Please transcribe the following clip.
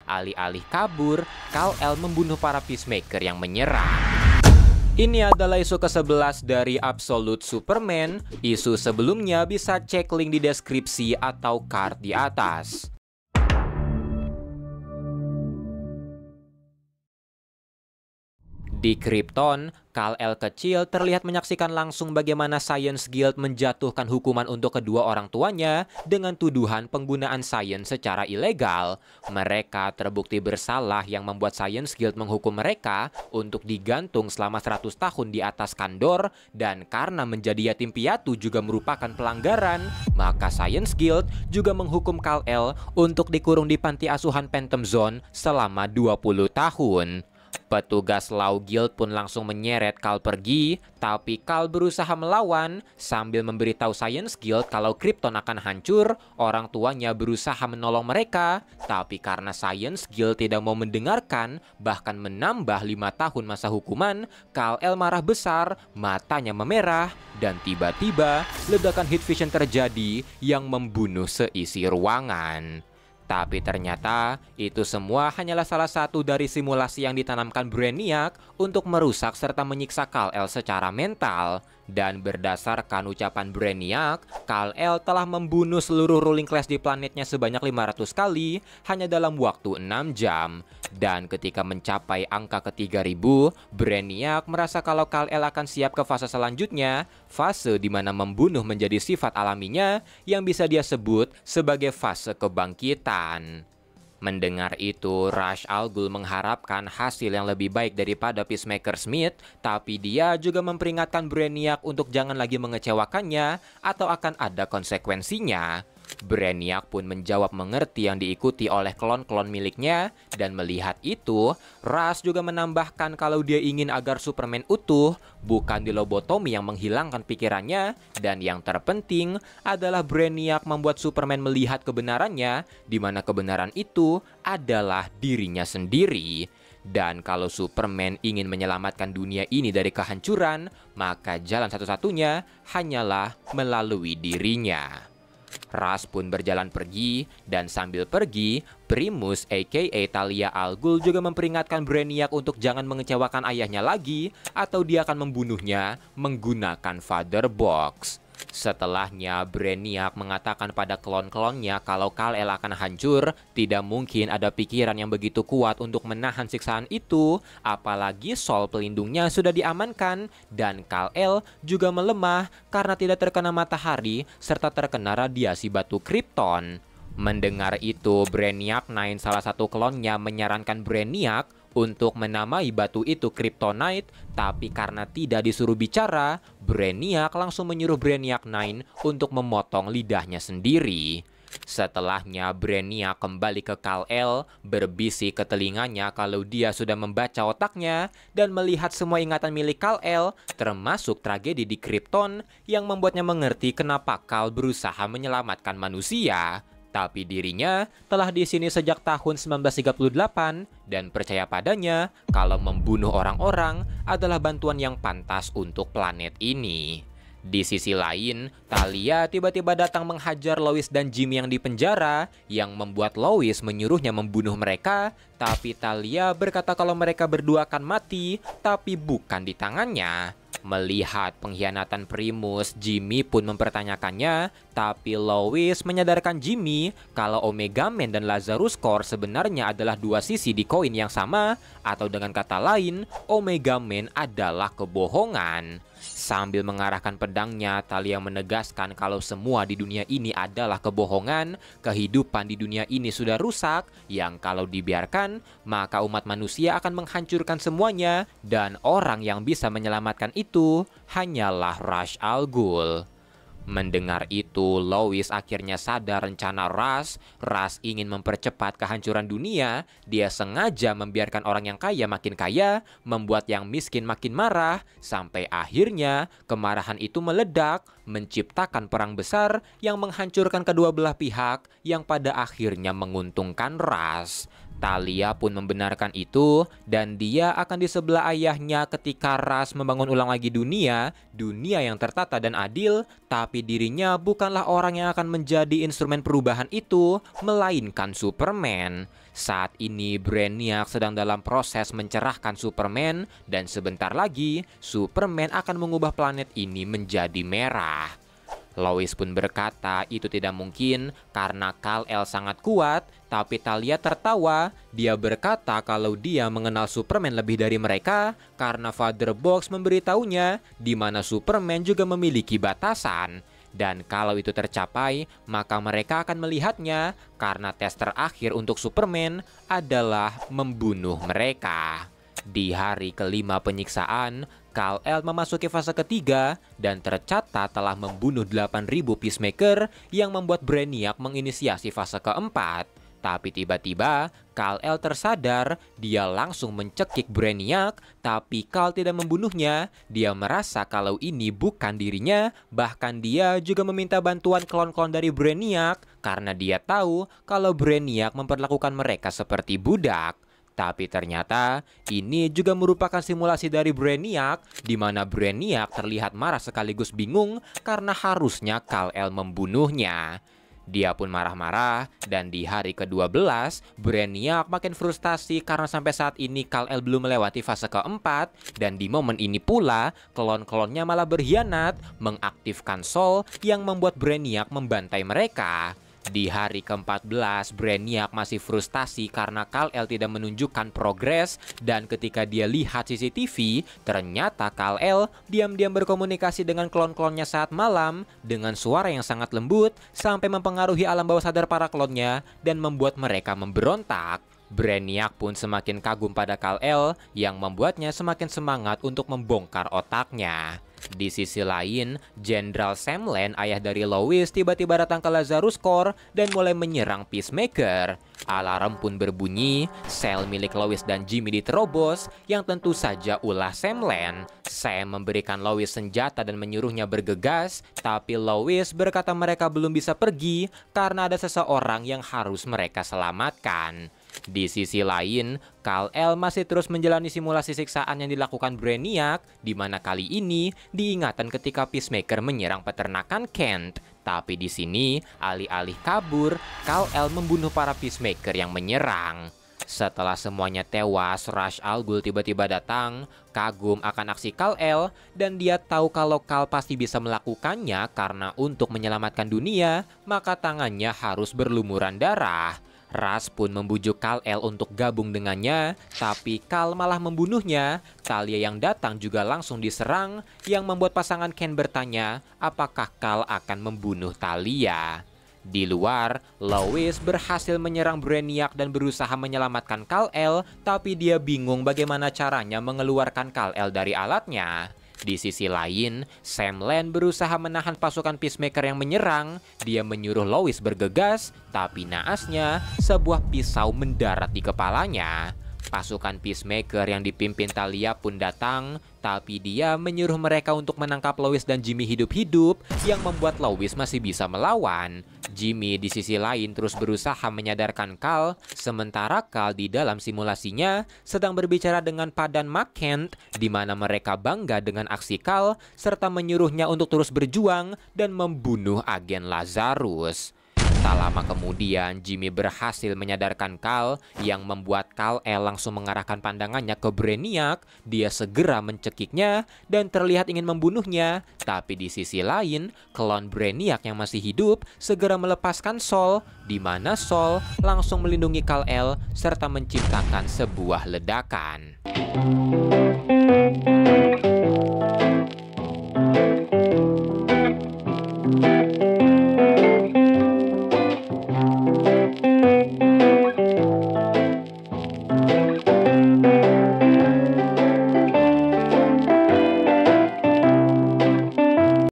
Alih-alih kabur, Kal-El membunuh para Peacemaker yang menyerang. Ini adalah isu ke-11 dari Absolute Superman. Isu sebelumnya bisa cek link di deskripsi atau card di atas. Di Krypton, Kal-El kecil terlihat menyaksikan langsung bagaimana Science Guild menjatuhkan hukuman untuk kedua orang tuanya dengan tuduhan penggunaan sains secara ilegal. Mereka terbukti bersalah yang membuat Science Guild menghukum mereka untuk digantung selama 100 tahun di atas Kandor, dan karena menjadi yatim piatu juga merupakan pelanggaran, maka Science Guild juga menghukum Kal-El untuk dikurung di panti asuhan Phantom Zone selama 20 tahun. Petugas Law Guild pun langsung menyeret Kal pergi, tapi Kal berusaha melawan sambil memberitahu Science Guild kalau Krypton akan hancur. Orang tuanya berusaha menolong mereka, tapi karena Science Guild tidak mau mendengarkan, bahkan menambah 5 tahun masa hukuman, Kal-El marah besar, matanya memerah, dan tiba-tiba ledakan heat vision terjadi yang membunuh seisi ruangan. Tapi ternyata itu semua hanyalah salah satu dari simulasi yang ditanamkan Brainiac untuk merusak serta menyiksa Kal-El secara mental. Dan berdasarkan ucapan Brainiac, Kal-El telah membunuh seluruh ruling class di planetnya sebanyak 500 kali hanya dalam waktu 6 jam. Dan ketika mencapai angka ke-3000, Brainiac merasa kalau Kal-El akan siap ke fase selanjutnya, fase di mana membunuh menjadi sifat alaminya yang bisa dia sebut sebagai fase kebangkitan. Mendengar itu, Ra's al Ghul mengharapkan hasil yang lebih baik daripada Peacemaker Smith, tapi dia juga memperingatkan Brainiac untuk jangan lagi mengecewakannya atau akan ada konsekuensinya. Brainiac pun menjawab mengerti yang diikuti oleh klon-klon miliknya, dan melihat itu, Ra's juga menambahkan kalau dia ingin agar Superman utuh, bukan dilobotomi yang menghilangkan pikirannya, dan yang terpenting adalah Brainiac membuat Superman melihat kebenarannya, di mana kebenaran itu adalah dirinya sendiri. Dan kalau Superman ingin menyelamatkan dunia ini dari kehancuran, maka jalan satu-satunya hanyalah melalui dirinya. Ra's pun berjalan pergi, dan sambil pergi, Primus aka Talia al Ghul juga memperingatkan Brainiac untuk jangan mengecewakan ayahnya lagi atau dia akan membunuhnya menggunakan Father Box. Setelahnya, Brainiac mengatakan pada klon-klonnya kalau Kal-El akan hancur, tidak mungkin ada pikiran yang begitu kuat untuk menahan siksaan itu, apalagi Sol pelindungnya sudah diamankan, dan Kal-El juga melemah karena tidak terkena matahari serta terkena radiasi batu Krypton. Mendengar itu, Brainiac 9, salah satu klonnya, menyarankan Brainiac untuk menamai batu itu Kryptonite, tapi karena tidak disuruh bicara, Brainiac langsung menyuruh Brainiac 9 untuk memotong lidahnya sendiri. Setelahnya, Brainiac kembali ke Kal-El, berbisik ke telinganya kalau dia sudah membaca otaknya dan melihat semua ingatan milik Kal-El, termasuk tragedi di Krypton yang membuatnya mengerti kenapa Kal berusaha menyelamatkan manusia. Tapi dirinya telah di sini sejak tahun 1938 dan percaya padanya kalau membunuh orang-orang adalah bantuan yang pantas untuk planet ini. Di sisi lain, Talia tiba-tiba datang menghajar Lois dan Jimmy yang di penjara, yang membuat Lois menyuruhnya membunuh mereka, tapi Talia berkata kalau mereka berdua akan mati, tapi bukan di tangannya. Melihat pengkhianatan Primus, Jimmy pun mempertanyakannya, tapi Lois menyadarkan Jimmy kalau Omega Man dan Lazarus Core sebenarnya adalah dua sisi di koin yang sama, atau dengan kata lain, Omega Man adalah kebohongan. Sambil mengarahkan pedangnya, Talia menegaskan kalau semua di dunia ini adalah kebohongan, kehidupan di dunia ini sudah rusak, yang kalau dibiarkan, maka umat manusia akan menghancurkan semuanya, dan orang yang bisa menyelamatkan itu hanyalah Ra's al Ghul. Mendengar itu, Lois akhirnya sadar rencana Ra's. Ra's ingin mempercepat kehancuran dunia. Dia sengaja membiarkan orang yang kaya makin kaya, membuat yang miskin makin marah, sampai akhirnya kemarahan itu meledak, menciptakan perang besar yang menghancurkan kedua belah pihak, yang pada akhirnya menguntungkan Ra's. Talia pun membenarkan itu dan dia akan di sebelah ayahnya ketika Ras membangun ulang lagi dunia yang tertata dan adil, tapi dirinya bukanlah orang yang akan menjadi instrumen perubahan itu, melainkan Superman. Saat ini Brainiac sedang dalam proses mencerahkan Superman dan sebentar lagi Superman akan mengubah planet ini menjadi merah. Lois pun berkata itu tidak mungkin karena Kal-El sangat kuat, tapi Talia tertawa. Dia berkata kalau dia mengenal Superman lebih dari mereka karena Father Box memberitahunya di mana Superman juga memiliki batasan. Dan kalau itu tercapai, maka mereka akan melihatnya karena tes terakhir untuk Superman adalah membunuh mereka. Di hari kelima penyiksaan, Kal-El memasuki fase ketiga dan tercatat telah membunuh 8.000 Peacemaker yang membuat Brainiac menginisiasi fase keempat. Tapi tiba-tiba Kal-El tersadar, dia langsung mencekik Brainiac, tapi Kal tidak membunuhnya. Dia merasa kalau ini bukan dirinya, bahkan dia juga meminta bantuan klon-klon dari Brainiac karena dia tahu kalau Brainiac memperlakukan mereka seperti budak. Tapi ternyata ini juga merupakan simulasi dari Brainiac, di mana Brainiac terlihat marah sekaligus bingung karena harusnya Kal-El membunuhnya. Dia pun marah-marah dan di hari ke-12 Brainiac makin frustasi karena sampai saat ini Kal-El belum melewati fase keempat dan di momen ini pula klon-klonnya malah berkhianat mengaktifkan Soul yang membuat Brainiac membantai mereka. Di hari ke-14, Brainiac masih frustasi karena Kal-El tidak menunjukkan progres dan ketika dia lihat CCTV, ternyata Kal-El diam-diam berkomunikasi dengan klon-klonnya saat malam dengan suara yang sangat lembut sampai mempengaruhi alam bawah sadar para klonnya dan membuat mereka memberontak. Brainiac pun semakin kagum pada Kal-El yang membuatnya semakin semangat untuk membongkar otaknya. Di sisi lain, Jenderal Sam Lane, ayah dari Lois, tiba-tiba datang ke Lazarus Core dan mulai menyerang Peacemaker. Alarm pun berbunyi, sel milik Lois dan Jimmy diterobos, yang tentu saja ulah Sam Lane. Sam memberikan Lois senjata dan menyuruhnya bergegas, tapi Lois berkata mereka belum bisa pergi karena ada seseorang yang harus mereka selamatkan. Di sisi lain, Kal-El masih terus menjalani simulasi siksaan yang dilakukan Brainiac, di mana kali ini diingatan ketika Peacemaker menyerang peternakan Kent. Tapi di sini, alih-alih kabur, Kal-El membunuh para Peacemaker yang menyerang. Setelah semuanya tewas, Ra's al Ghul tiba-tiba datang, kagum akan aksi Kal-El, dan dia tahu kalau Kal pasti bisa melakukannya karena untuk menyelamatkan dunia, maka tangannya harus berlumuran darah. Ras pun membujuk Kal-El untuk gabung dengannya, tapi Kal malah membunuhnya. Talia yang datang juga langsung diserang, yang membuat pasangan Ken bertanya apakah Kal akan membunuh Talia. Di luar, Lois berhasil menyerang Brainiac dan berusaha menyelamatkan Kal-El, tapi dia bingung bagaimana caranya mengeluarkan Kal-El dari alatnya. Di sisi lain, Sam Lane berusaha menahan pasukan Peacemaker yang menyerang. Dia menyuruh Lois bergegas, tapi naasnya sebuah pisau mendarat di kepalanya. Pasukan Peacemaker yang dipimpin Talia pun datang, tapi dia menyuruh mereka untuk menangkap Lois dan Jimmy hidup-hidup, yang membuat Lois masih bisa melawan. Jimmy di sisi lain terus berusaha menyadarkan Kal, sementara Kal di dalam simulasinya sedang berbicara dengan Padan McKent, di mana mereka bangga dengan aksi Kal, serta menyuruhnya untuk terus berjuang dan membunuh agen Lazarus. Tak lama kemudian, Jimmy berhasil menyadarkan Kal, yang membuat Kal-El langsung mengarahkan pandangannya ke Brainiac. Dia segera mencekiknya dan terlihat ingin membunuhnya. Tapi di sisi lain, klon Brainiac yang masih hidup segera melepaskan Soul, di mana Soul langsung melindungi Kal-El serta menciptakan sebuah ledakan.